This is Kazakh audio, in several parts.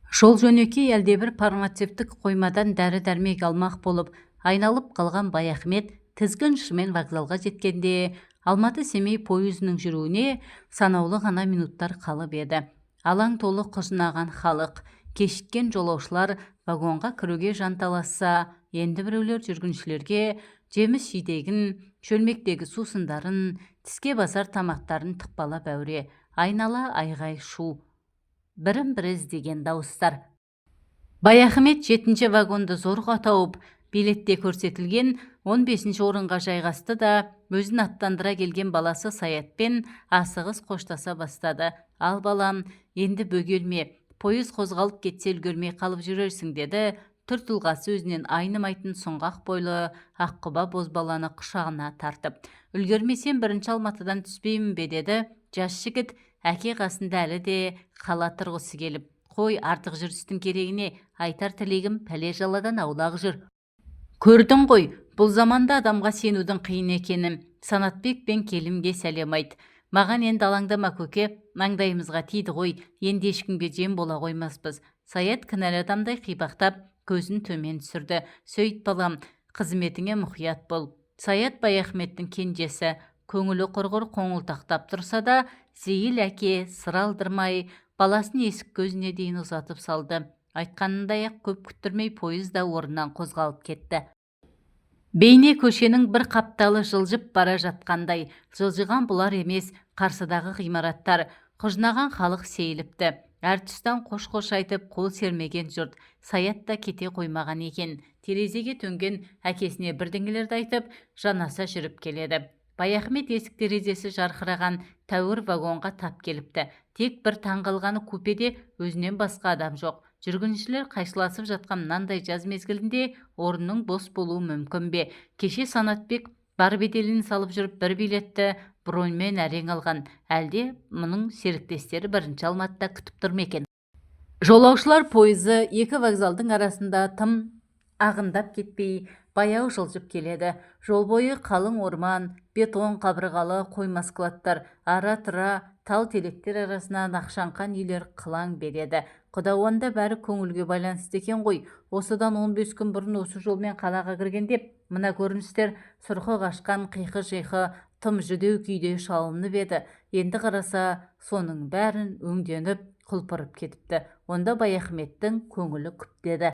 Жол жөнекей әлдебір фармацевтік қоймадан дәрі-дәрмек алмақ болып, айналып қалған Баяхмет тізгін ұшымен вокзалға жеткенде, Алматы-Семей пойызының жүруіне санаулы ғана минуттар қалып еді. Алаң толы құжынаған халық, кешіккен жолаушылар вагонға кіруге жанталасса, енді біреулер жүргіншілерге жеміс-жидегін, шөлмектегі сусындарын, тіске басар тамақтарын тықпалап әуре, айнала айғай-шу, бірін-бірі іздеген дауыстар. Баяхмет 7-ші вагонды зорға тауып, билетте көрсетілген 15-ші орынға жайғасты да, өзін аттандыра келген баласы Саятпен асығыс қоштаса бастады. Ал балам, енді бөгелме, пойыз қозғалып кетсе үлгермей қалып жүрерсің, деді түр-тұлғасы өзінен айнымайтын сұңғақ бойлы аққұба бозбаланы құшағына тартып. Үлгермесем бірінші Алматыдан түспеймін бе, деді жас жігіт, әке қасында әлі де қала тұрғысы келіп. Қой, артық жүрістің керегіне, айтар тілегім пәле жаладан аулақ жүр. Көрдің ғой, бұл заманда адамға сенудің қиын екенін. Санатбек пен келімге сәлем айт. Маған енді алаңдама көке, маңдайымызға тиді ғой, енді ешкімге жем бола қоймаспыз. Саят кінәлі адамдай қипақтап, көзін төмен түсірді. Сөйт балам, қызметіңе мұқият бол. Саят Баяхметтің кенжесі, көңілі құрғыр қоңылтақтап тұрса да, зейіл әке сыр алдырмай, баласын есік көзіне дейін ұзатып салды. Айтқанындай-ақ көп күттірмей пойыз да орнынан қозғалып кетті. Бейне көшенің бір қапталы жылжып бара жатқандай, жылжыған бұлар емес, қарсыдағы ғимараттар, құжынаған халық сейіліпті. Әр тұстан қош-қош айтып, қол сермеген жұрт. Саят та кете қоймаған екен. Терезеге төнген әкесіне бірдеңелерді айтып, жанаса жүріп келеді. Баяхмет есік терезесі жарқыраған тәуір вагонға тап келіпті. Тек бір таңғалғаны купеде өзінен басқа адам жоқ. Жүргіншілер қайшыласып жатқан мынандай жаз мезгілінде орынның бос болуы мүмкін бе? Кеше Санатбек бар беделін салып жүріп бір билетті броньмен әрең алған. Әлде мұның серіктестері бірінші Алматыда күтіп тұр ма екен? Жолаушылар пойызы екі вокзалдың арасында тым ағындап кетпей, баяу жылжып келеді. Жол бойы қалың орман, бетон қабырғалы қойма складтар, ара-тұра тал теректер арасынан ақшаңқан үйлер қылаң береді. Құдауанда бәрі көңілге байланысты екен ғой. Осыдан 15 күн бұрын осы жолмен қалаға кіргенде, мына көріністер сұрқы қашқан қиқы-жиқы тым жүдеу күйде шалынып еді. Енді қараса, соның бәрін өңденіп, құлпырып кетіпті. Онда Баяхметтің көңілі күптеді.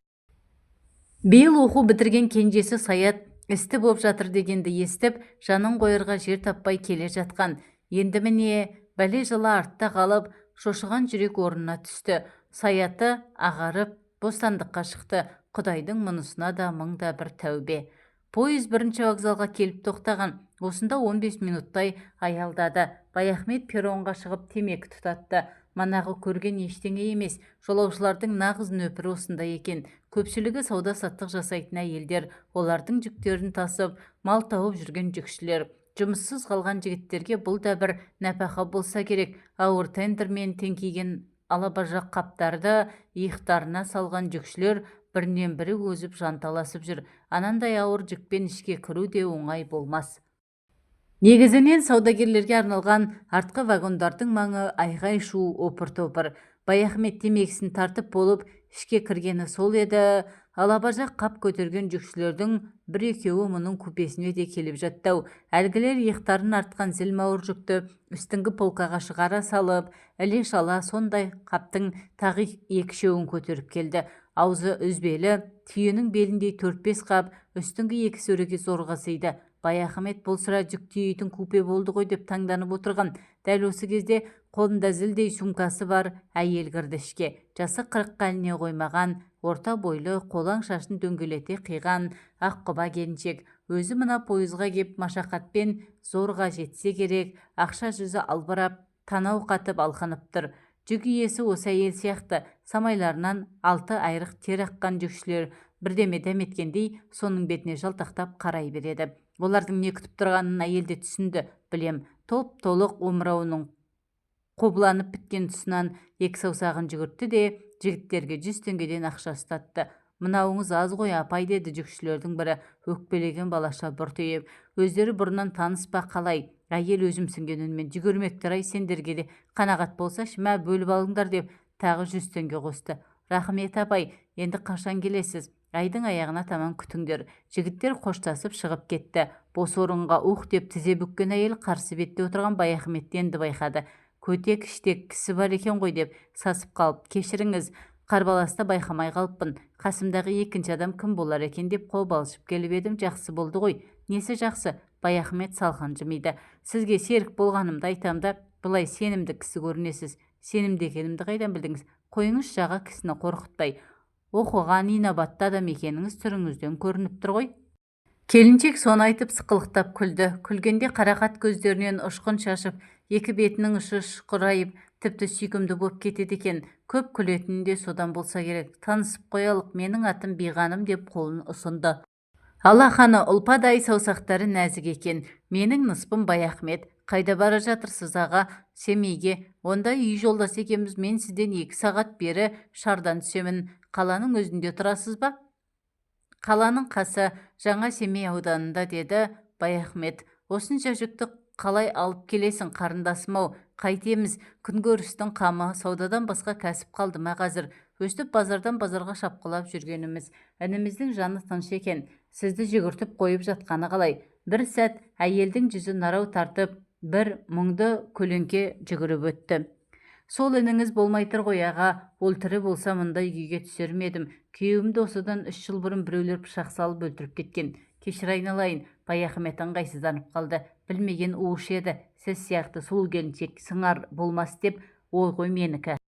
Биыл оқу бітірген кенжесі Саят істі боп жатыр дегенді естіп, жанын қойырға жер таппай келе жатқан. Енді міне, бәле жылы артта қалып, шошыған жүрек орнына түсті. Саяты ағарып, бостандыққа шықты. Құдайдың мұнысына да мыңда бір тәубе. Пойыз бірінші вокзалға келіп тоқтаған. Осында 15 минуттай аялдады. Баяхмет перронға шығып темекі тұтатты. Манағы көрген ештеңе емес. Жолаушылардың нағыз нөпірі осында екен. Көпшілігі сауда-саттық жасайтын әйелдер, олардың жүктерін тасып, мал тауып жүрген жүкшілер. Жұмыссыз қалған жігіттерге бұл да бір нәпақа болса керек. Ауыр тендермен теңкиген алабажақ қаптарды иықтарына салған жүкшілер бірінен бірі өзіп жанталасып жүр. Анандай ауыр жүкпен ішке кіру де оңай болмас. Негізінен саудагерлерге арналған артқы вагондардың маңы айғай-шу, опыр-топыр. Баяхмет темекісін тартып болып, ішке кіргені сол еді. Алабажақ қап көтерген жүкшілердің бір-екеуі мұның купесіне де келіп жаттау. Әлгілер иықтарын артқан зілмауыр жүкті үстіңгі полкаға шығара салып, іле-шала сондай қаптың тағы екі-үшеуін көтеріп келді. Аузы үзбелі, түйенің беліндей 4-5 қап үстіңгі екі сөреге зорға сыйды. Баяхмет бұл sıra жүк тиейтін купе болды ғой деп таңданып отырған. Дәл осы кезде қолында зілдей сумкасы бар әйел кірді ішке. Жасы 40-қа іліне қоймаған, орта бойлы, қолаң шашын дөңгелете қиған аққұба келіншек. Өзі мына пойызға кеп машақатпен зорға жетсе керек, ақша жүзі албырап, танау қатып алқынып тұр. Жүк иесі осы әйел сияқты, самайларынан 6 айрық тер аққан жүкшілер бірдеме дәметкендей соның бетіне жалтақтап қарай береді. Олардың не күтіп тұрғанын әйелде түсінді, білем. Топ-толық омырауының қобыланып біткен тұсынан екі саусағын жүгіртті де жігіттерге 100 теңгеден ақша ұстатты. Мынауыңыз аз ғой апай, деді жүкшілердің бірі өкпелеген балаша бұртиып. Өздері бұрыннан таныс па қалай? Әйел өзімсінген үнмен, жүгірмектер ай, сендерге де қанағат болса шыма бөліп алыңдар деп тағы 100 теңге қосты. Рахмет апай, енді қашан келесіз? Айдың аяғына таман күтіңдер. Жігіттер қоштасып шығып кетті. Бос орынға ух деп тізе бүккен әйел қарсы бетте отырған Баяхметті енді байқады. Көтек іштек кісі бар екен ғой деп сасып қалып, кешіріңіз, қарбаласта байқамай қалыппын. Қасымдағы екінші адам кім болар екен деп қобалжып келіп едім, жақсы болды ғой. Несі жақсы? Баяхмет салқын жымиды. Сізге серік болғанымды айтам да, былай сенімді кісі көрінесіз. Сенімді екенімді қайдан білдіңіз? Қойыңыз жаға, кісіні қорқытпай. Оқыған инабатты адам екеніңіз түріңізден көрініп тұр ғой. Келіншек соны айтып сықылықтап күлді. Күлгенде қарақат көздерінен ұшқын шашып, екі бетінің ұшы шұқырайып, тіпті сүйкімді боп кетеді екен. Көп күлетіні де содан болса керек. Танысып қоялық, менің атым Биғаным деп қолын ұсынды. Алақаны ұлпадай, саусақтары нәзік екен. Менің ныспым Баяхмет. Қайда бара жатырсыз аға? Семейге. Онда үй жолдас екенбіз. Мен сізден 2 сағат бері шардан түсемін. Қаланың өзінде тұрасыз ба? Қаланың қасы Жаңа Семей ауданында, деді Баяхмет. Осынша жүкті қалай алып келесің, қарындасым-ау? Қайтеміз? Күнкөрістің қамы, саудадан басқа кәсіп қалды ма қазір? Өстіп базардан базарға шапқылап жүргеніміз. Ініміздің жаны тыныш екен. Сізді жүгіртіп қойып жатқаны қалай? Бір сәт әйелдің жүзі нарау тартып, бір мұңды көлеңке жүгіріп өтті. Сол ініңіз болмай тұр ғой аға, ол тірі болса мұндай күйге түсер ме едім. Күйеуімді осыдан 3 жыл бұрын біреулер пышақ салып өлтіріп кеткен. Кешір айналайын. Баяхмет ыңғайсызданып қалды. Білмеген уыш еді. Сіз сияқты сұлу келіншек сыңар болмас деп ой ғой менікі.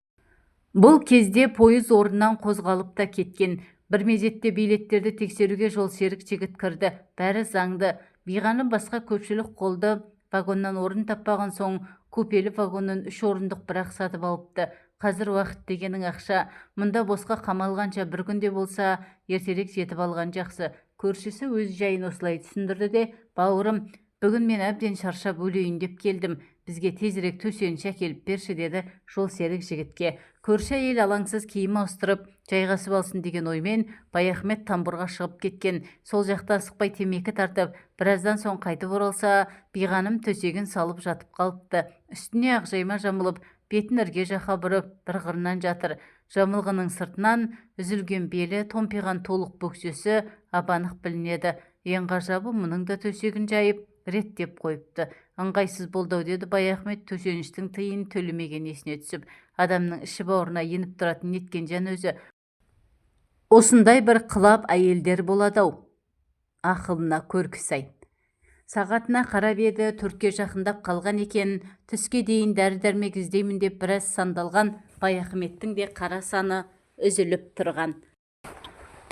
Бұл кезде пойыз орнынан қозғалып та кеткен. Бір мезетте билеттерді тексеруге жолсерік жігіт кірді. Бәрі заңды. Биғаным басқа көпшілік қолды вагоннан орын таппаған соң купелі вагоннан 3 орындық бірақ сатып алыпты. Қазір уақыт дегенің ақша. Мұнда босқа қамалғанша бір күнде болса ертерек жетіп алған жақсы. Көршісі өз жайын осылай түсіндірді де, бауырым, бүгін мен әбден шаршап өлейін деп келдім. Бізге тезірек төсеніш әкеліп берші, деді жолсерік жігітке. Көрші әйел алаңсыз киім ауыстырып жайғасып алсын деген оймен Баяхмет тамбурға шығып кеткен. Сол жақта асықпай темекі тартып, біраздан соң қайтып оралса, Биғаным төсегін салып жатып қалыпты. Үстіне ақжайма жамылып, бетін ірге жаққа бұрып, бір қырынан жатыр. Жамылғының сыртынан үзілген белі, томпиған толық бөксесі абанық білінеді. Ең ғажабы, мұның да төсегін жайып реттеп қойыпты. Ыңғайсыз болды, деді Баяхмет төсеніштің тиын төлемеген есіне түсіп. Адамның іші бауырына еніп тұратын неткен жан өзі. Осындай бір қылап әйелдер болады-ау. Ақылына көркі-сай. Сағатына қарап еді, 4-ке жақындап қалған екен. Түске дейін дәрі-дәрмек іздеймін деп біраз сандалған Баяхметтің де қара саны үзіліп тұрған.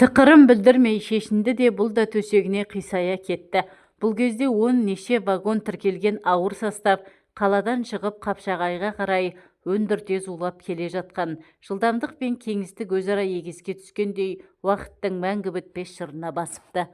Тықырын білдірмей шешінді де бұл да төсегіне қисая кетті. Бұл кезде 10 неше вагон тіркелген ауыр состав қаладан шығып Қапшағайға қарай өндірте зулап келе жатқан. Жылдамдық пен кеңістік өзара егеске түскендей уақыттың мәңгі бітпес шырына басыпты.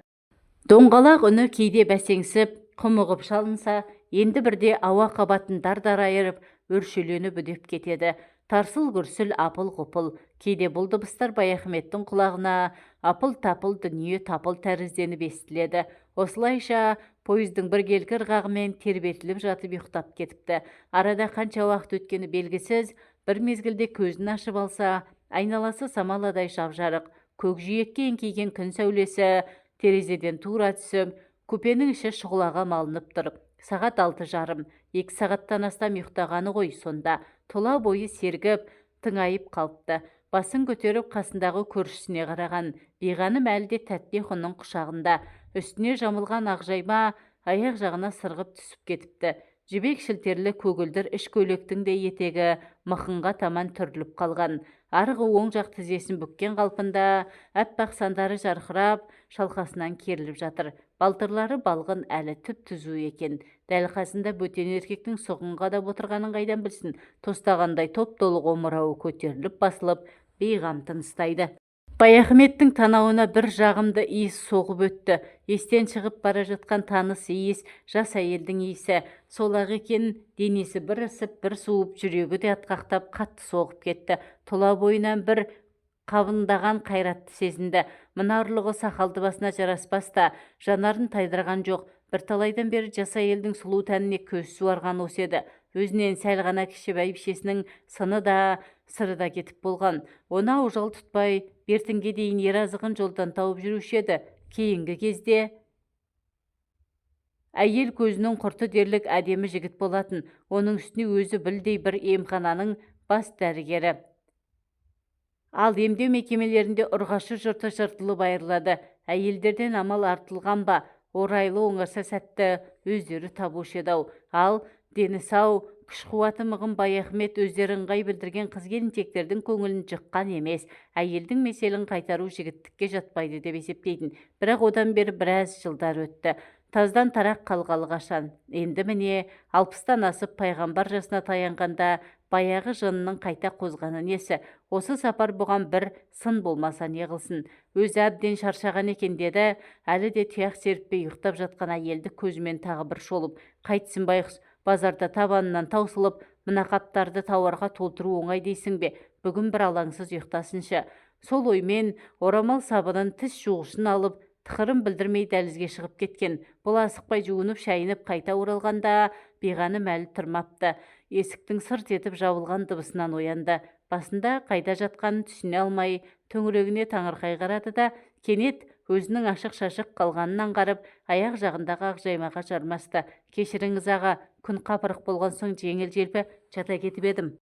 Доңғалақ үні кейде бәсеңсіп, құмығып шалынса, енді бірде ауа қабатын дар-дар айырып, өршеленіп үдеп кетеді. Тарсыл-гүрсіл, апыл-ғұпыл. Кейде бұл дыбыстар Баяхметтің құлағына апыл-тапыл дүние тапыл тәрізденіп естіледі. Осылайша пойыздың бір келгір ғағымен тербетіліп жатып ұйықтап кетіпті. Арада қанша уақыт өткені белгісіз, бір мезгілде көзін ашып алса, айналасы самаладай жап-жарық. Көкжиекке еңкейген күн сәулесі терезеден тура түсіп, купенің іші шұғылаға малынып тұр. Сағат 6:30. 2 сағаттан астам ұйықтағаны ғой сонда. Тұла бойы сергіп, тыңайып қалыпты. Басын көтеріп қасындағы көршісіне қараған. Биғаным әлде тәтті ұйқының құшағында. Үстіне жамылған ақжайма аяқ жағына сырғып түсіп кетіпті. Жібек шілтерлі көгілдір іш көйлектің де етегі мықынға таман түріліп қалған. Арғы оң жақ тізесін бүккен қалпында әппақ сандары жарқырап, шалқасынан керіліп жатыр. Балтырлары балғын, әлі түп-түзу екен. Дәл қасында бөтен еркектің соғын қадап отырғанын қайдан білсін. Тостағандай топ-толы омырауы көтеріліп басылып, бейғам тыныстайды. Баяхметтің танауына бір жағымды иіс соғып өтті. Естен шығып бара жатқан таныс иіс, жас әйелдің иісі. Сол-ақ екен, денесі бір ысып, бір суып, жүрегі де атқақтап қатты соғып кетті. Тұла бойынан бір қабындаған қайратты сезінді. Мына ұрлығы сақалды басына жараспаста, жанарын тайдырған жоқ. Бір талайдан бері жас әйелдің сұлу тәніне көз суарған осы еді. өзінен сәл ғана кіші бәйбішесінің сыны да сыры да кетіп болған. Оны аужал тұтпай бертінге дейін еразығын жолдан тауып жүруші еді. Кейінгі кезде әйел көзінің құрты дерлік әдемі жігіт болатын. Оның үстіне өзі білдей бір емхананың бас дәрігері. Ал емдеу мекемелерінде ұрғашы жұрты жыртылып айырылады. Әйелдерден амал артылған ба, орайлы оңаса сәтті өздері табушы еді-ау. Ал дені сау, күш-қуаты мығым Баяхмет өздері ыңғай білдірген қыз-келіншектердің көңілін жыққан емес. Әйелдің меселін қайтару жігіттікке жатпайды деп есептейтін. Бірақ одан бері біраз жылдар өтті. Таздан тарақ қалғалы қашан. Енді міне 60-тан асып пайғамбар жасына таянғанда баяғы жынының қайта қозғаны несі? Осы сапар бұған бір сын болмаса не қылсын? Өзі әбден шаршаған екен деді. Әлі де тұяқ серіппей ұйықтап жатқан әйелді көзімен тағы бір шолып. Қайтсын байғұс, базарда табанынан таусылып, мына қаптарды тауарға толтыру оңай дейсің бе? Бүгін бір алаңсыз ұйықтасыншы. Сол оймен орамал сабынын тіс жуғышын алып, тықырын білдірмей дәлізге шығып кеткен. Бұл асықпай жуынып шайынып қайта оралғанда биғаным әлі тұрмапты. Есіктің сырт етіп жабылған дыбысынан оянды. Басында қайда жатқанын түсіне алмай төңірегіне таңырқай қарады да кенет өзінің ашық-шашық қалғанын аңғарып, аяқ жағындағы ақ жаймаға жармасты. Кешіріңіз аға, күн қапырық болған соң жеңіл-желпі жата кетіп едім,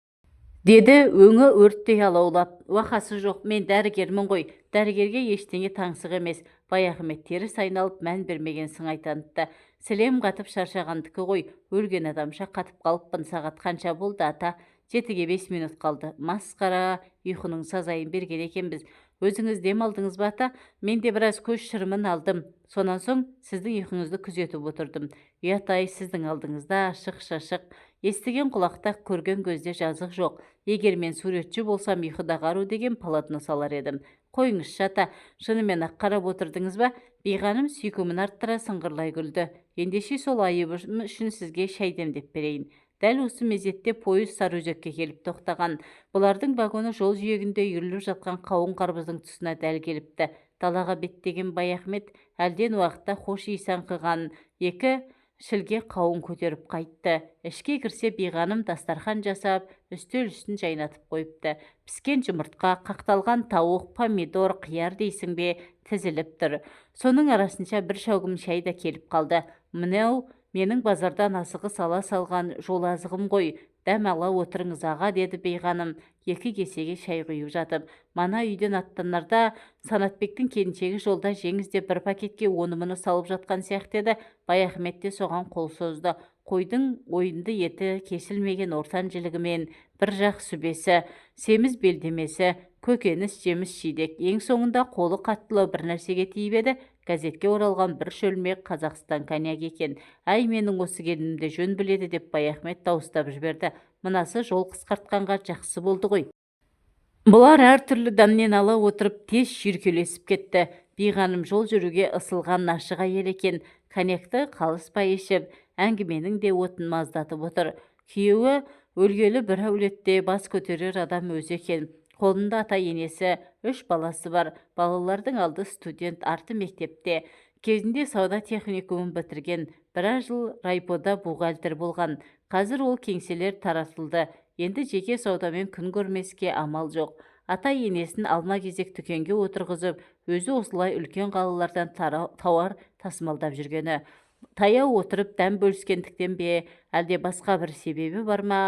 деді өңі өрттей алаулап. Уақасы жоқ, мен дәрігермін ғой. Дәрігерге ештеңе таңсық емес. Баяхмет теріс айналып мән бермеген сыңай танытты. Сілем қатып шаршағандікі ғой. Өлген адамша қатып қалыппын. Сағат қанша болды ата? 7-ге 5 минут қалды. Масқара, ұйқының сазайын берген екенбіз. Өзіңіз дем алдыңыз ба ата? Мен де біраз көз шырымын алдым. Сонан соң сіздің ұйқыңызды күзетіп отырдым. Ұят-ай, сіздің алдыңызда ашық-шашық, естіген құлақта, көрген көзде жазық жоқ. Егер мен суретші болсам ұйқыда қару деген полотно салар едім. Қойыңызшы ата, шынымен ақ қарап отырдыңыз ба? Биғаным сүйкімін арттыра сыңғырлай күлді. Ендеше сол айыбым үшін сізге шай демдеп берейін. Дәл осы мезетте пойыз Сарыөзекке келіп тоқтаған. Бұлардың вагоны жол жиегінде үйіріліп жатқан қауын қарбыздың тұсына дәл келіпті. Далаға беттеген Баяхмет әлден уақытта хош иіс аңқыған 2 шілге қауын көтеріп қайтты. Ішке кірсе биғаным дастархан жасап, үстел үстін жайнатып қойыпты. Піскен жұмыртқа, қақталған тауық, помидор, қияр дейсің бе, тізіліп тұр. Соның арасынша бір шәугім шай да келіп қалды. Мынау менің базардан асығы сала салған жол азығым ғой. Дәм ала отырыңыз аға, деді биғаным 2 кесеге шай құйып жатып. Мана үйден аттанарда Санатбектің келіншегі жолда жеңіз деп бір пакетке оны-мұны салып жатқан сияқты еді. Баяхмет те соған қол созды. Қойдың ойынды еті, кесілмеген ортан жілігімен, бір жақ сүбесі, семіз белдемесі, көкөніс, жеміс жидек. Ең соңында қолы қаттылау бір нәрсеге тиіп еді. Газетке оралған бір шөлмек Қазақстан коньяк екен. Әй, менің осы келінімді жөн біледі, деп Баяхмет дауыстап жіберді. Мынасы жол қысқартқанға жақсы болды ғой. Бұлар әртүрлі дәмнен ала отырып тез шүйіркелесіп кетті. Биғаным жол жүруге ысылған ашық әйел екен. Коньякты қалыспай ішіп, әңгіменің де отын маздатып отыр. Күйеуі өлгелі бір әулетте бас көтерер адам өзі екен. Қолында ата енесі, 3 баласы бар. Балалардың алды студент, арты мектепте. Кезінде сауда техникумын бітірген. Біраз жыл райпода бухгалтер болған. Қазір ол кеңселер таратылды. Енді жеке саудамен күн көрмеске амал жоқ. Ата енесін алма-кезек дүкенге отырғызып, өзі осылай үлкен қалалардан тауар тасымалдап жүргені. Таяу отырып дәм бөліскендіктен бе, әлде басқа бір себебі бар ма?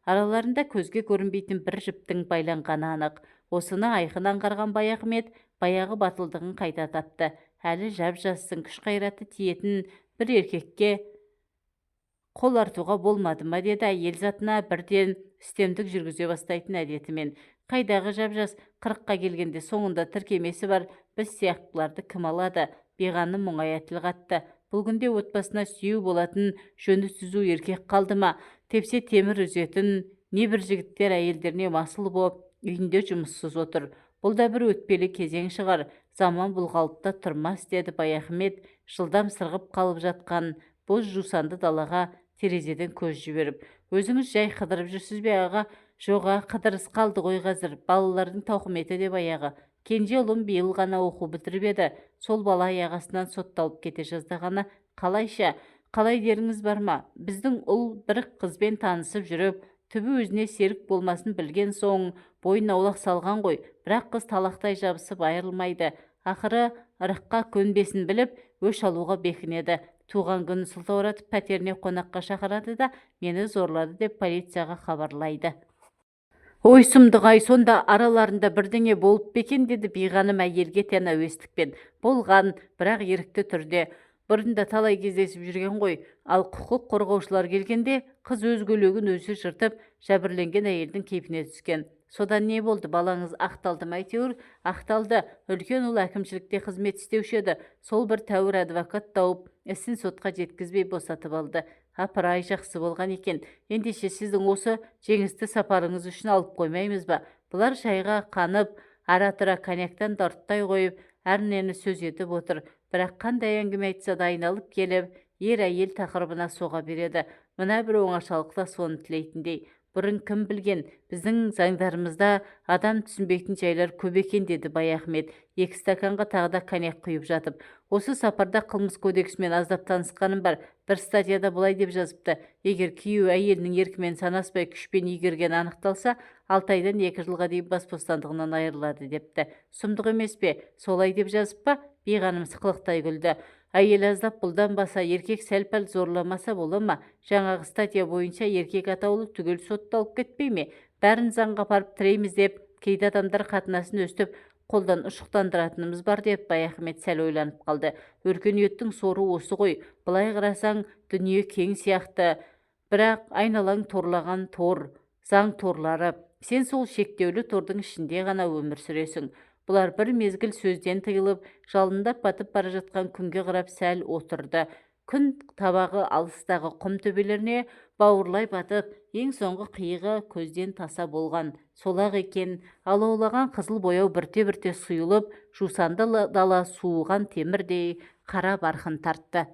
Араларында көзге көрінбейтін бір жіптің байланғаны анық. Осыны айқын аңғарған Баяхмет баяғы батылдығын қайта тапты. Әлі жап-жассын, күш қайраты тиетін бір еркекке қол артуға болмады ма, деді әйел затына бірден үстемдік жүргізе бастайтын әдетімен. Қайдағы жап-жас, 40-қа келгенде соңында тіркемесі бар біз сияқтыларды кім алады? Биғаным мұңая тіл қатты. Бұл күнде отбасына сүйеу болатын жөні түзу еркек қалды ма? Тепсе темір үзетін небір жігіттер әйелдеріне масыл болып үйінде жұмыссыз отыр. Бұл да бір өтпелі кезең шығар. Заман бұл қалыпта тұрмас, деді Баяхмет жылдам сырғып қалып жатқан боз жусанды далаға терезеден көз жіберіп. Өзіңіз жай қыдырып жүрсіз бе аға? Жоға, қыдырыс қалды ғой қазір. Балалардың тауқыметі де баяғы. Кенже ұлым биыл ғана оқу бітіріп еді. Сол бала аяғасынан сотталып кете жаздағаны қалайша? Қалай деріңіз бар ма? Біздің ұл бір қызбен танысып жүріп, түбі өзіне серік болмасын білген соң, бойын аулақ салған ғой. Бірақ қыз талақтай жабысып айырылмайды. Ақыры ырыққа көнбесін біліп, өш алуға бекінеді. Туған күнін сылтауратып пәтеріне қонаққа шақырады да, мені зорлады деп полицияға хабарлайды. Ой сұмдық-ай, сонда араларында бірдеңе болып бекен, деді биғаным әйелге тән әуестікпен. Болған, бірақ ерікті түрде. Бұрында талай кездесіп жүрген ғой. Ал құқық қорғаушылар келгенде қыз өз көйлегін өзі жыртып, жәбірленген әйелдің кейпіне түскен. Содан не болды? Балаңыз ақталды ма? Әйтеуір ақталды. Үлкен ұл әкімшілікте қызмет істеуші еді. Сол бір тәуір адвокат тауып, ісін сотқа жеткізбей босатып алды. Апыр-ай, жақсы болған екен. Ендеше сіздің осы жеңісті сапарыңыз үшін алып қоймаймыз ба? Бұлар шайға қанып, ара-тұра коньяктан тарттай қойып, әрнені сөз етіп отыр. Бірақ қандай әңгіме айтса да айналып келіп, ер-әйел тақырыбына соға береді. Мына бір оңашалықта соны тілейтіндей. Бұрын кім білген, біздің заңдарымызда адам түсінбейтін жайлар көп екен, деді Баяхмет, 2 стаканға тағы да коньяк құйып жатып. Осы сапарда қылмыс кодексімен аздап танысқаным бар. Бір статьяда былай деп жазыпты: егер күйеу әйелінің еркімен санаспай күшпен игерген анықталса, 6 айдан 2 жылға дейін бас бостандығынан айырылады депті. Сұмдық емес пе? Солай деп жазып па? Биғаным сықылықтай күлді. Әйел аздап бұлданбаса, еркек сәл-пәл зорламаса бола ма? Жаңағы статья бойынша еркек атаулы түгел сотталып кетпей ме? Бәрін заңға апарып тіреміз деп, кейде адамдар қатынасын өстіп, қолдан ұшықтандыратынымыз бар, деп Баяхмет сәл ойланып қалды. Өркениеттің соры осы ғой. Былай қарасаң, дүние кең сияқты, бірақ айналаң торлаған тор, заң торлары. Сен сол шектеулі тордың ішінде ғана өмір сүресің. Бұлар бір мезгіл сөзден тыйылып, жалындап батып бара жатқан күнге қарап сәл отырды. Күн табағы алыстағы құм төбелеріне бауырлай батып, ең соңғы қиығы көзден таса болған. Солақ екен, алаулаған қызыл бояу бірте-бірте сұйылып, жусанды дала суыған темірдей қара барқын тартты.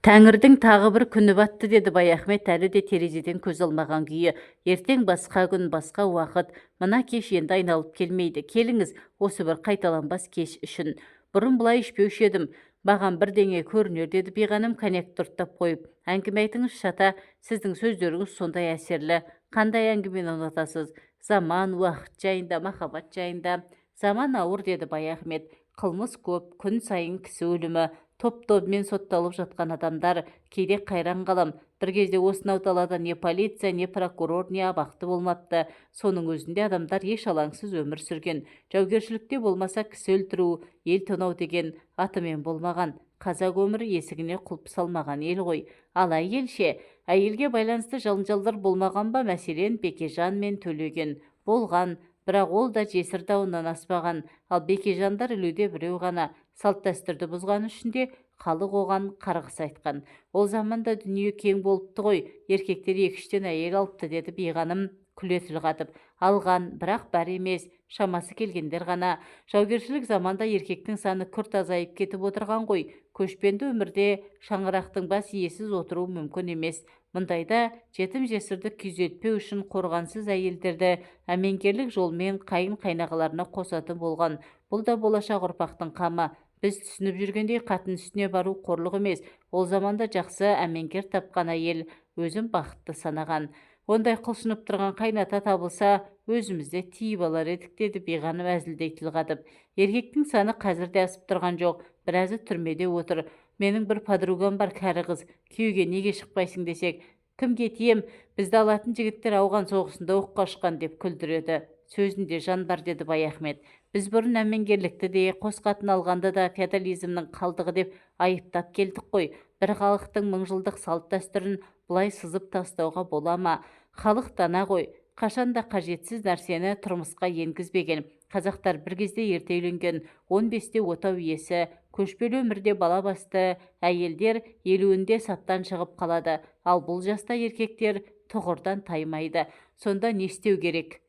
Тәңірдің тағы бір күні батты, деді Баяхмет әлі де терезеден көз алмаған күйі. Ертең басқа күн, басқа уақыт. Мына кеш енді айналып келмейді. Келіңіз, осы бір қайталанбас кеш үшін. Бұрын бұлай ішпеуші едім. Маған бірдеңе көрінер, деді биғаным коньяк тұрттап қойып. Әңгіме айтыңыз, Шата, сіздің сөздеріңіз сондай әсерлі. Қандай әңгімені ұнатасыз? Заман, уақыт жайында, махаббат жайында. Заман ауыр, деді Баяхмет. Қылмыс көп, күн сайын кісі өлімі. Топ-тобымен сотталып жатқан адамдар. Кейде қайран қалам. Бір кезде осынау далада не полиция, не прокурор, не абақты болмапты. Соның өзінде адамдар еш алаңсыз өмір сүрген. Жаугершілікте болмаса кісі өлтіру, ел тонау деген атымен болмаған. Қазақ өмірі есігіне құлып салмаған ел ғой. Ал әйелше, әйелге байланысты жалынжалдар болмаған ба? Мәселен, Бекежан мен Төлеген болған. Бірақ ол да жесір дауынан аспаған. Ал Бекежандар ілуде біреу ғана. Салт дәстүрді бұзған үшін де халық оған қарғыс айтқан. Ол заманда дүние кең болыпты ғой. Еркектер 2-3 әйел алыпты, деді биғаным күле тіл қатып. Алған, бірақ бәрі емес, шамасы келгендер ғана. Жаугершілік заманда еркектің саны күрт азайып кетіп отырған ғой. Көшпенді өмірде шаңырақтың бас иесіз отыру мүмкін емес. Мұндайда жетім жесірді күйзелтпеу үшін қорғансыз әйелдерді әмеңгерлік жолмен қайын-қайнағаларына қосатын болған. Бұл да болашақ ұрпақтың қамы. Біз түсініп жүргендей қатын үстіне бару қорлық емес. Ол заманда жақсы әмеңгер тапқан әйел өзін бақытты санаған. Ондай құлшынып тұрған қайната табылса, өзімізде тиіп алар едік, деді биғаным әзілдей тіл қатып. Еркектің саны қазірде асып тұрған жоқ, біразы түрмеде отыр. Менің бір подругам бар, кәрі қыз. Күйеуге неге шықпайсың десек, кімге тием, бізді алатын жігіттер ауған соғысында оққа ұшқан, деп күлдіреді. Сөзінде жан бар, деді Баяхмет. Біз бұрын әмеңгерлікті де, қос қатын алғанда да феодализмнің қалдығы деп айыптап келдік қой. Бір халықтың мыңжылдық салт дәстүрін бұлай сызып тастауға бола ма? Халық дана ғой. Қашанда қажетсіз нәрсені тұрмысқа енгізбеген. Қазақтар бір кезде ерте үйленген, 15-те отау иесі, көшпелі өмірде бала басты әйелдер 50-інде саптан шығып қалады. Ал бұл жаста еркектер тұғырдан таймайды. Сонда не істеу керек?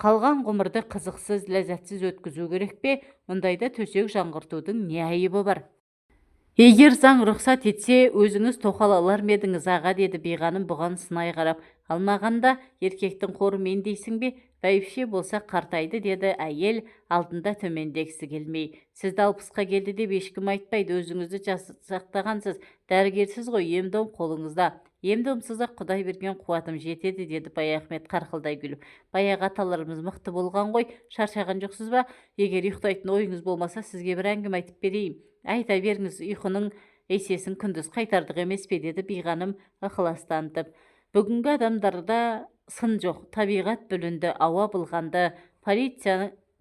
Қалған ғұмырды қызықсыз, ләззатсыз өткізу керек пе? Мұндайда төсек жаңғыртудың не айыбы бар? Егер заң рұқсат етсе, өзіңіз тоқал алар ма едіңіз, аға, деді биғаным бұған сынай қарап. Алмағанда еркектің қоры мен дейсің бе? Бәйбіше болса қартайды, деді әйел алдында төмендегісі келмей. Сізді 60-қа келді деп ешкім айтпайды, өзіңізді жасақтағансыз, дәрігерсіз ғой, ем-дом қолыңызда. Ем-домсыз ақ Құдай берген қуатым жетеді, деді Баяхмет қарқылдай күліп. Баяғы аталарымыз мықты болған ғой, шаршаған жоқсыз ба? Егер ұйықтайтын ойыңыз болмаса, сізге бір әңгіме айтып берейін. Айта беріңіз, ұйқының есесін күндіз қайтардық емес пе, деді биғаным ықылас танытып. Бүгінгі адамдарда сын жоқ, табиғат бүлінді, ауа былғанды,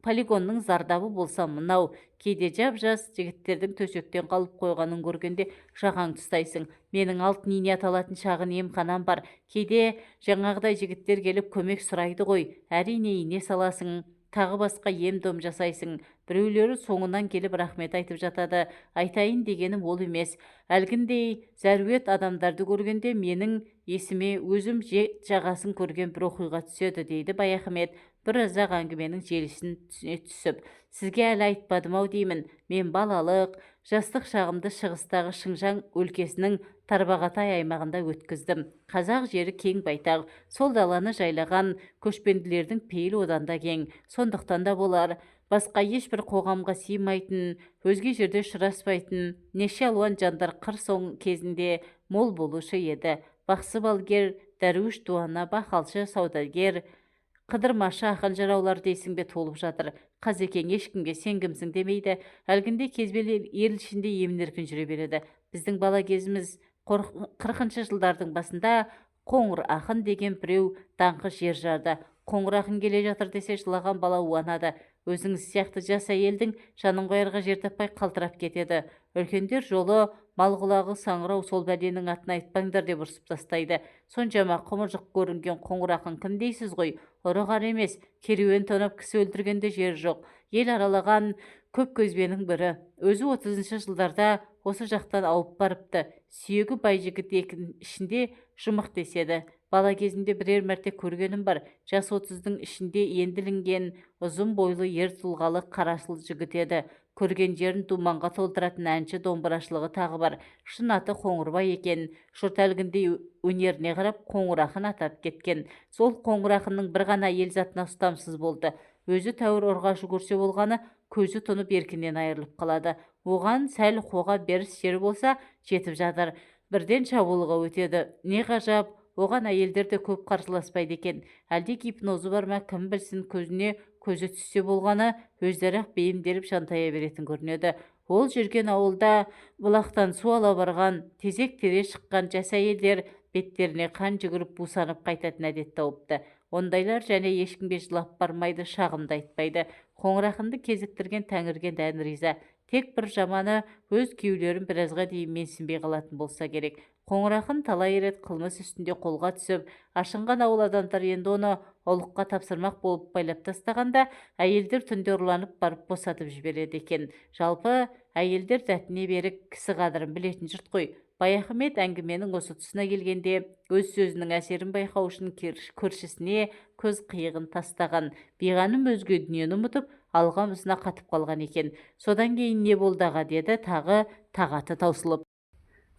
полигонның зардабы болса мынау. Кейде жап-жас жігіттердің төсектен қалып қойғанын көргенде жағаң тұстайсың. Менің алтын ине аталатын шағын емханам бар. Кейде жаңағыдай жігіттер келіп көмек сұрайды ғой, әрине ине саласың, тағы басқа ем-дом жасайсың. Біреулері соңынан келіп рахмет айтып жатады. Айтайын дегенім ол емес. Әлгіндей зәрует адамдарды көргенде менің есіме өзім жағасын көрген бір оқиға түседі, дейді Баяхмет бір ұзақ әңгіменің желісін түсіп. Сізге әлі айтпадым-ау деймін. Мен балалық, жастық шағымды шығыстағы Шыңжаң өлкесінің Тарбағатай аймағында өткіздім. Қазақ жері кең байтақ, сол даланы жайлаған көшпенділердің пейілі одан да кең. Сондықтан да болар, басқа ешбір қоғамға сыймайтын, өзге жерде ұшыраспайтын неше алуан жандар қыр соң кезінде мол болушы еді. Бақсы балгер, дәруіш дуана, бақалшы, саудагер, қыдырмашы, ақын жыраулар дейсің бе толып жатыр. Қазекең ешкімге сен кімсің демейді. Әлгінде кезбелі ел ішінде емін-еркін жүре береді. Біздің бала кезіміз 40-шы жылдардың басында Қоңыр ақын деген біреу даңқы жер жарды. Қоңыр ақын келе жатыр десе жылаған бала уанады. Өзіңіз сияқты жас әйелдің жанын қоярға жер таппай қалтырап кетеді. Үлкендер жолы мал құлағы саңырау, сол бәленің атын айтпаңдар деп ұрсып тастайды. Соншама құмыржық көрінген Қоңыр ақын кім дейсіз ғой? Ұры-қары емес, керуен тонап кісі өлтіргенде жер жоқ. Ел аралаған көп көзбенің бірі. Өзі 30-шы жылдарда осы жақтан ауып барыпты. Сүйегі бай жігіт ішінде жұмық деседі. Бала кезімде бірер мәрте көргенім бар. Жас 30-дың ішінде енділінген, ұзын бойлы, ер тұлғалы, қарашыл жігіт еді. Көрген жерін думанға толтыратын әнші, домбырашылығы тағы бар. Шын аты Қоңырбай екен. Жұрт әлгіндей өнеріне қарап Қоңыр ақын атап кеткен. Сол Қоңыр ақынның бір ғана ел затына ұстамсыз болды. Өзі тәуір ұрғашы көрсе болғаны, көзі тұнып еркінен айырылып қалады. Оған сәл қоға беріс жері болса жетіп жатыр. Бірден шабуылға өтеді. Не ғажап, оған әйелдер де көп қарсыласпайды екен. Әлде гипнозы бар ма, кім білсін, көзіне көзі түссе болғаны өздері-ақ бейімделіп жантая беретін көрінеді. Ол жүрген ауылда бұлақтан су ала барған, тезек тере шыққан жас әйелдер беттеріне қан жүгіріп бусанып қайтатын әдет тауыпты. Ондайлар және ешкімге жылап бармайды, шағымды айтпайды. Қоңыр ақынды кезіктірген Тәңірге дән риза. Тек бір жаманы өз күйеулерін біразға дейін менсінбей қалатын болса керек. Қоңыр ақын талай рет қылмыс үстінде қолға түсіп, ашынған ауыл адамдар енді оны ұлыққа тапсырмақ болып байлап тастағанда, әйелдер түнде ұрланып барып босатып жібереді екен. Жалпы әйелдер дәтіне берік, кісі қадірін білетін жұрт қой. Баяхмет әңгіменің осы тұсына келгенде өз сөзінің әсерін байқау үшін көршісіне көз қиығын тастаған. Биғаным өзге дүниені ұмытып, алған ұзына қатып қалған екен. Содан кейін не болды аға, деді тағы тағаты таусылып.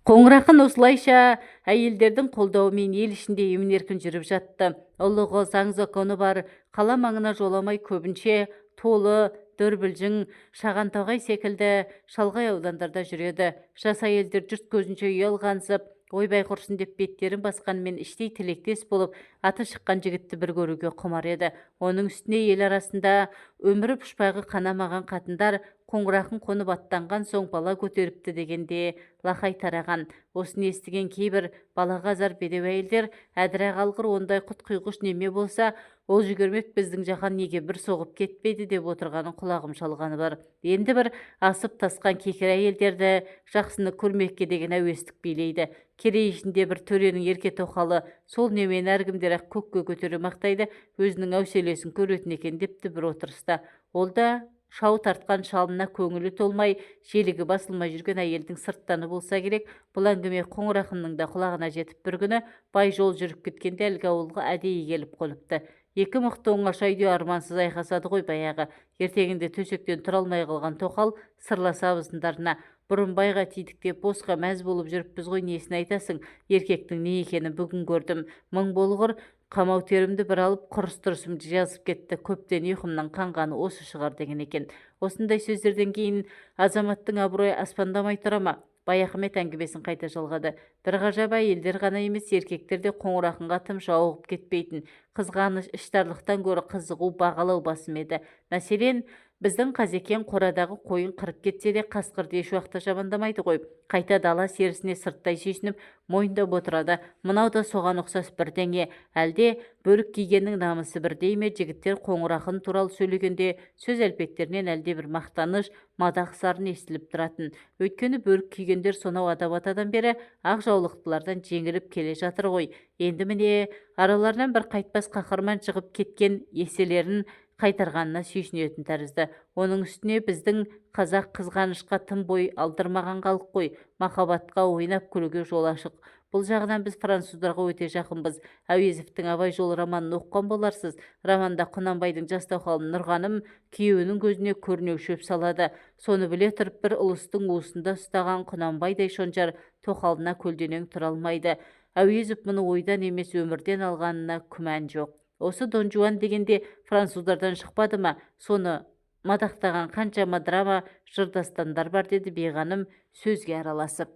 Қоңыр ақын осылайша әйелдердің қолдауымен ел ішінде емін-еркін жүріп жатты. Ұлығы, заң-законы бар, қала маңына жоламай көбінше Толы, Дөрбілжің, Шағантоғай секілді шалғай аудандарда жүреді. Жас әйелдер жұрт көзінше ұялғансып, ойбай құрсын деп беттерін басқанмен іштей тілектес болып, аты шыққан жігітті бір көруге құмар еді. Оның үстіне ел арасында өмірі пұшпағы қанамаған қатындар Қоңыр ақын қонып аттанған соң бала көтеріпті дегенде лақай тараған. Осыны естіген кейбір балағазар бедеу әйелдер, әдіра қалғыр ондай құт құйғыш неме болса, ол жүгірмек біздің жақан неге бір соғып кетпейді деп отырғанын құлағым шалғаны бар. Енді бір асып тасқан кекер әйелдерді жақсыны көрмекке деген әуестік билейді. Керей ішінде бір төренің ерке тоқалы сол немені әркімдер ақ көкке көтере мақтайды, өзінің әуселесін көретін екен депті бір отырыста. Ол да шау тартқан шалына көңілі толмай, желігі басылмай жүрген әйелдің сырттаны болса керек. Бұл әңгіме Қоңыр ақынның да құлағына жетіп бір күні бай жол жүріп кеткенде әлгі ауылға әдейі келіп қоныпты. Екі мықты оңаша үйде армансыз айқасады ғой баяғы. Ертеңінде төсектен тұра алмай қалған тоқал сырласа абысындарына: бұрын байға тидік деп босқа мәз болып жүріппіз ғой, несін айтасың? Еркектің не екенін бүгін көрдім. Мың болғыр қамау терімді бір алып құрыс-тұрысымды жазып кетті. Көптен ұйқымнан қанғаны осы шығар деген екен. Осындай сөздерден кейін азаматтың абыройы аспандамай тұра ма? Баяхмет әңгімесін қайта жалғады. Бір ғажап әйелдер ғана емес, еркектер де қоңыр ақынға тым жауығып кетпейтін. Қызғаныш, іштарлықтан гөрі қызығу, бағалау басым еді. Мәселен, біздің Қазекең қорадағы қойын қырып кетсе де қасқырды еш уақытта жамандамайды ғой. Қайта дала серісіне сырттай сүйсініп мойындап отырады. Мынау да соған ұқсас бірдеңе. Әлде бөрік кигеннің намысы бірдей ме? Жігіттер қоңыр ақын туралы сөйлегенде сөз әлпеттерінен әлде бір мақтаныш, мадақ сарын естіліп тұратын. Өйткені бөрік кигендер сонау ада-батадан бері ақ жаулықтылардан жеңіліп келе жатыр ғой. Енді міне араларынан бір қайтпас қаһарман шығып кеткен, еселерін қайтарғанына сүйсінетін тәрізді. Оның үстіне біздің қазақ қызғанышқа тым бой алдырмаған халық қой. Махаббатқа ойнап күлуге жол ашық. Бұл жағынан біз француздарға өте жақынбыз. Әуезовтің Абай жолы романын оқыған боларсыз. Романда Құнанбайдың жас тоқалын Нұрғаным күйеуінің көзіне көрнеу шөп салады. Соны біле тұрып бір ұлыстың уысында ұстаған Құнанбайдай шонжар тоқалына көлденең тұра алмайды. Әуезов мұны ойдан емес өмірден алғанына күмән жоқ. Осы Дон Жуан дегенде француздардан шықпады ма? Соны мадақтаған қаншама драма жырдастандар бар, деді Бейғаным сөзге араласып.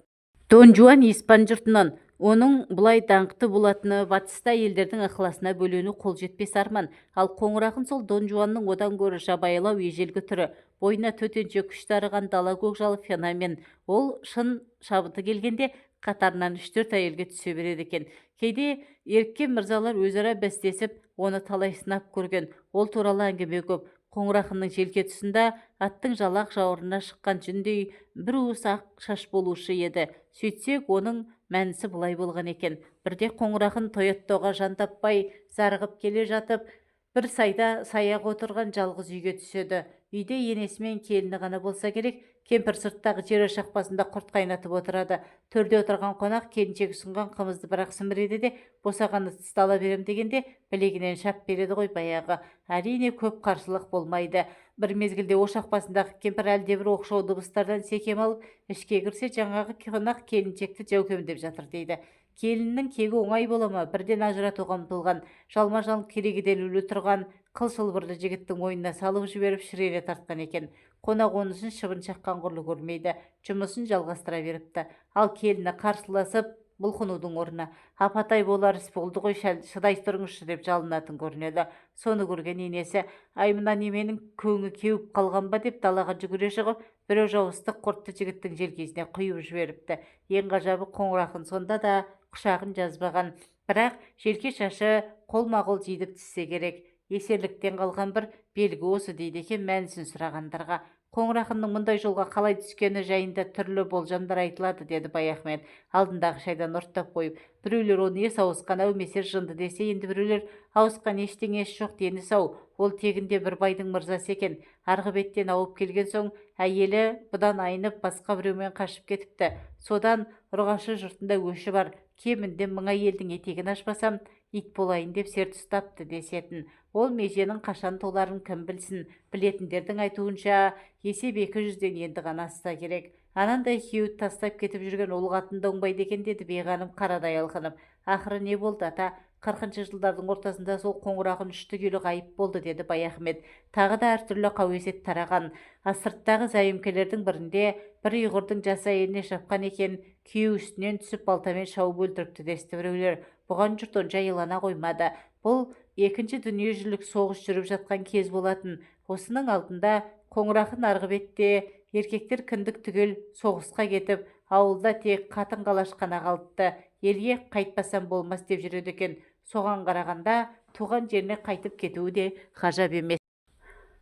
Дон Жуан испан жұртынан, оның бұлай даңқты болатыны батыста елдердің ықыласына бөлену қол жетпес арман. Ал қоңыр ақын сол Дон Жуанның одан гөрі жабайылау ежелгі түрі, бойына төтенше күш дарыған дала көкжалы феномен. Ол шын шабыты келгенде қатарынан 3-4 әйелге түсе береді екен. Кейде еріккен мырзалар өзара бәстесіп, оны талай сынап көрген. Ол туралы әңгіме көп. Қоңыр ақынның желке тұсында аттың жалақ жауырына шыққан жүндей бір уыс ақ шаш болушы еді. Сөйтсек, оның мәнісі бұлай болған екен. Бірде қоңыр ақын Тойоттоға жан таппай зарығып келе жатып, бір сайда саяқ отырған жалғыз үйге түседі. Үйде енесі мен келіні ғана болса керек. Кемпір сырттағы жер шақпасында құрт қайнатып отырады. Төрде отырған қонақ келіншегі ұсынған қымызды бірақ сіміреді де, босағаны тыстала берем дегенде білегінен шап береді ғой баяғы. Әрине көп қарсылық болмайды. Бір мезгілде ошақ басындағы кемпір әлдебір оқшау дыбыстардан секем алып, ішке кірсе, жаңағы қонақ келіншекті жәукемдеп жатыр дейді. Келіннің кегі оңай бола ма? Бірден ажыратуға ұмтылған, жалма-жал керегеделулі тұрған қыл шылбырды жігіттің мойнына салып жіберіп шірене тартқан екен. Қонақ онысын шыбын шаққан құрлы көрмейді, жұмысын жалғастыра беріпті. Ал келіні қарсыласып бұлқынудың орнына апатай болар іс болды ғой, шыдай тұрыңызшы деп жалынатын көрінеді. Соны көрген енесі, ай мына неменің көңі кеуіп қалған ба деп далаға жүгіре шығып, біреу жауыздық құртты жігіттің желкесіне құйып жіберіпті. Ең ғажабы, қоңыр ақын сонда да құшағын жазбаған, бірақ желке шашы қолма-қол жидіп түссе керек. Есерліктен қалған бір белгі осы дейді екен мәнісін сұрағандарға. Қоңыр ақынның мұндай жолға қалай түскені жайында түрлі болжамдар айтылады, деді Баяхмет алдындағы шайдан ұрттап қойып. Біреулер оны ес ауысқан әумесер жынды десе, енді біреулер ауысқан ештеңесі жоқ дені сау. Ол тегінде бір байдың мырзасы екен. Арғы беттен ауып келген соң әйелі бұдан айнып басқа біреумен қашып кетіпті. Содан ұрғашы жұртында өші бар. Кемінде 1000 әйелдің етегін ашпасам, ит болайын деп серт ұстапты десетін. Ол меженің қашан толарын кім білсін. Білетіндердің айтуынша есеп 200-ден енді ғана асса керек. Анандай күйеуді тастап кетіп жүрген ол қатынды оңбайды екен, деді Бейғаным қарадай алқынып. Ақыры не болды ата? 40-шы жылдардың ортасында сол қоңыр ақын 3-түгелі ғайып болды, деді Баяхмет. Тағы да әртүрлі қауесет тараған. Асырттағы зәйімкелердің бірінде бір ұйғырдың жас әйеліне шапқан екен, күйеу үстінен түсіп балтамен шауып өлтіріпті десті біреулер. Бұған жұрт онша илана қоймады. Бұл екінші дүниежүзілік соғыс жүріп жатқан кез болатын. Осының алдында қоңыр ақын арғы бетте еркектер кіндік түгел соғысқа кетіп, ауылда тек қатын қалаш қана қалыпты. Елге қайтпасам болмас деп жүреді екен. Соған қарағанда туған жеріне қайтып кетуі де ғажап емес.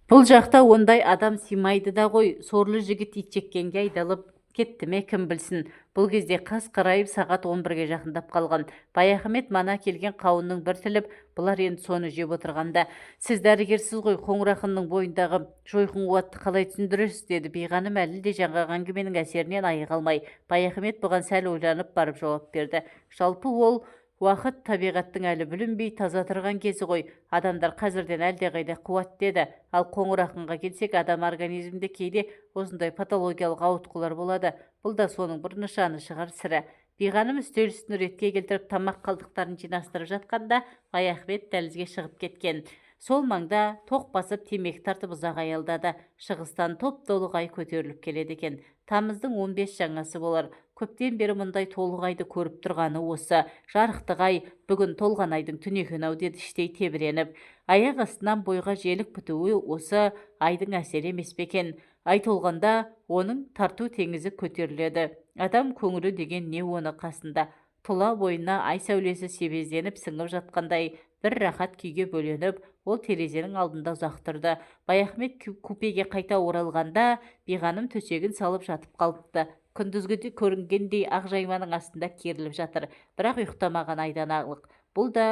Бұл жақта ондай адам сыймайды да ғой. Сорлы жігіт итжеккенге айдалып кетті ме кім білсін. Бұл кезде қас қарайып сағат 11-ге жақындап қалған. Баяхмет мана келген қауынның бір тіліп, бұлар енді соны жеп отырғанда: сіз дәрігерсіз ғой, қоңыр ақынның бойындағы жойқын қуатты қалай түсіндіресіз, деді Бейғаным әлі де жаңағы әңгіменің әсерінен айыға алмай. Баяхмет бұған сәл ойланып барып жауап берді. Жалпы ол уақыт табиғаттың әлі бүлінбей таза тұрған кезі ғой. Адамдар қазірден әлдеқайда қуат, деді. Ал қоңыр ақынға келсек, адам организмінде кейде осындай патологиялық ауытқулар болады. Бұл да соның бір нышаны шығар сірә. Биғаным үстел үстін ретке келтіріп тамақ қалдықтарын жинастырып жатқанда Баяхмет дәлізге шығып кеткен. Сол маңда тоқ басып темекі тартып ұзақ аялдады. Шығыстан топ толық ай көтеріліп келеді екен. Тамыздың 15 жаңасы болар. Көптен бері мұндай толық айды көріп тұрғаны осы. Жарықтық ай бүгін толған айдың түні екен-ау деді іштей тебіреніп. Аяқ астынан бойға желік бітуі осы айдың әсері емес пе екен. Ай толғанда оның тарту теңізі көтеріледі. Адам көңілі деген не оны қасында. Тұла бойына ай сәулесі себезденіп сіңіп жатқандай бір рахат күйге бөленіп, ол терезенің алдында ұзақ тұрды. Баяхмет купеге қайта оралғанда Биғаным төсегін салып жатып қалыпты. Күндізгіде көрінгендей ақ жайманың астында керіліп жатыр, бірақ ұйықтамаған айдан ағылық. Бұл да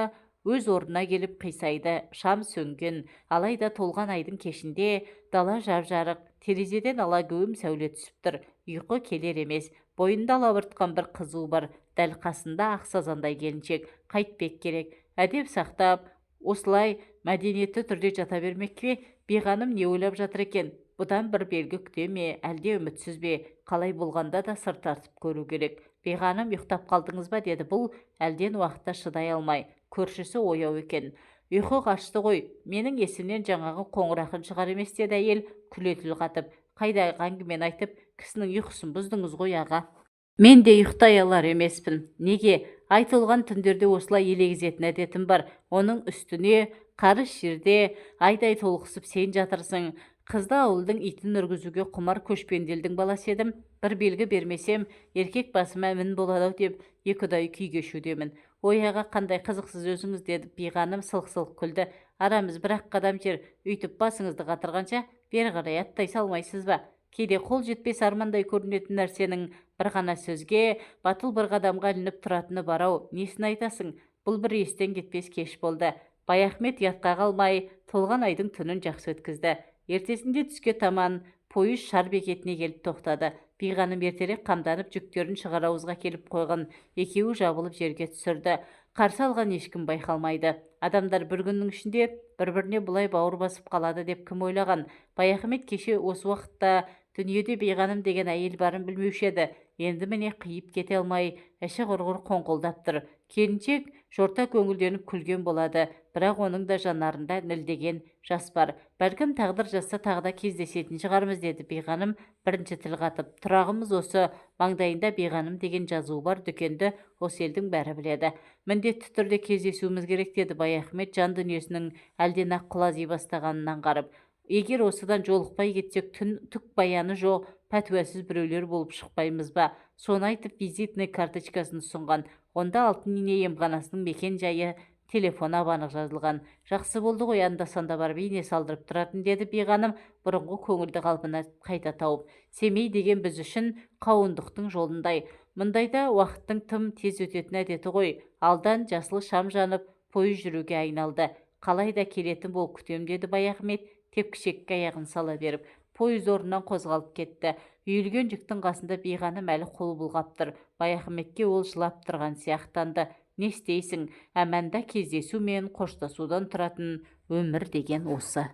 өз орнына келіп қисайды. Шам сөнген, алайда толған айдың кешінде дала жап-жарық, терезеден алагөğüm сәуле түсіп тұр. Ұйқы келер емес. Бойында алабұртқан бір қызу бар. Дәл қасында ақ сазандай келіншек. Қайтпек керек. Әдеп сақтап, осылай мәдениетті түрде жата бермек пе? Биғаным не ойлап жатыр екен? Бұдан бір белгі күте ме, әлде үмітсіз бе? Қалай болғанда да сыр тартып көру керек. Биғаным, ұйықтап қалдыңыз ба деді бұл әлден уақытта шыдай алмай. Көршісі ояу екен. Ұйқы қашты ғой, менің есімнен жаңағы қоңыр ақын шығар емес деді әйел күле тіл қатып. Қайдағы әңгімені айтып, кісінің ұйқысын бұздыңыз ғой аға. Мен де ұйықтай алар емеспін. Неге? Ай толған түндерде осылай елегізетін әдетім бар. Оның үстіне қарыс жерде айдай толықсып сен жатырсың. Қызды ауылдың итін үргізуге құмар көшпенделдің баласы едім. Бір белгі бермесем, еркек басыма мін болады деп екіұдай күй кешудемін. Ой аға, қандай қызықсыз өзіңіз деді. Биғаным сылқ-сылқ күлді. Арамыз бір-ақ қадам жер, үйтіп басыңызды қатырғанша бері қарай аттай салмайсыз ба? Кейде қол жетпес армандай көрінетін нәрсенің бір ғана сөзге, батыл бір қадамға ілініп тұратыны бар-ау. Несін айтасың? Бұл бір естен кетпес кеш болды. Баяхмет ұятқа қалмай толған айдың түнін жақсы өткізді. Ертесінде түске таман пойыз шар бекетіне келіп тоқтады. Биғаным ертерек қамданып жүктерін шығар ауызға келіп қойған. Екеуі жабылып жерге түсірді. Қарсы алған ешкім байқалмайды. Адамдар бір күннің ішінде бір-біріне бұлай бауыр басып қалады деп кім ойлаған? Баяхмет кеше осы уақытта дүниеде Биғаным деген әйел барын білмеуші еді. Енді міне қиып кете алмай, іші құрғыр қоңқылдап тұр. Келіншек жорта көңілденіп күлген болады, бірақ оның да жанарында нілдеген жас бар. Бәлкім тағдыр жазса тағы да кездесетін шығармыз деді Биғаным бірінші тіл қатып. Тұрағымыз осы, маңдайында Биғаным деген жазуы бар дүкенді осы елдің бәрі біледі. Міндетті түрде кездесуіміз керек деді Баяхмет жан дүниесінің әлден ақ құлази бастағанын аңғарып. Егер осыдан жолықпай кетсек, түк баяны жоқ, пәтуасыз біреулер болып шықпаймыз ба? Соны айтып визитный карточкасын ұсынған. Онда алтын ине емханасының мекен жайы, телефон абанық жазылған. Жақсы болды ғой, анда-санда барып ине салдырып тұратын деді Биғаным бұрынғы көңілді қалпына қайта тауып. Семей деген біз үшін қауындықтың жолындай. Мұндайда уақыттың тым тез өтетін әдеті ғой. Алдан жасыл шам жанып, пойыз жүруге айналды. Қалай да келетін бол күтем деді Баяхмет тепкішекке аяғын сала беріп. Пойыз орнынан қозғалып кетті. Үйілген жүктің қасында Биғаным әлі қол бұлғап тұр. Баяхметке ол жылап тұрған сияқтанды. Не істейсің? Әманда кездесу мен қоштасудан тұратын өмір деген осы.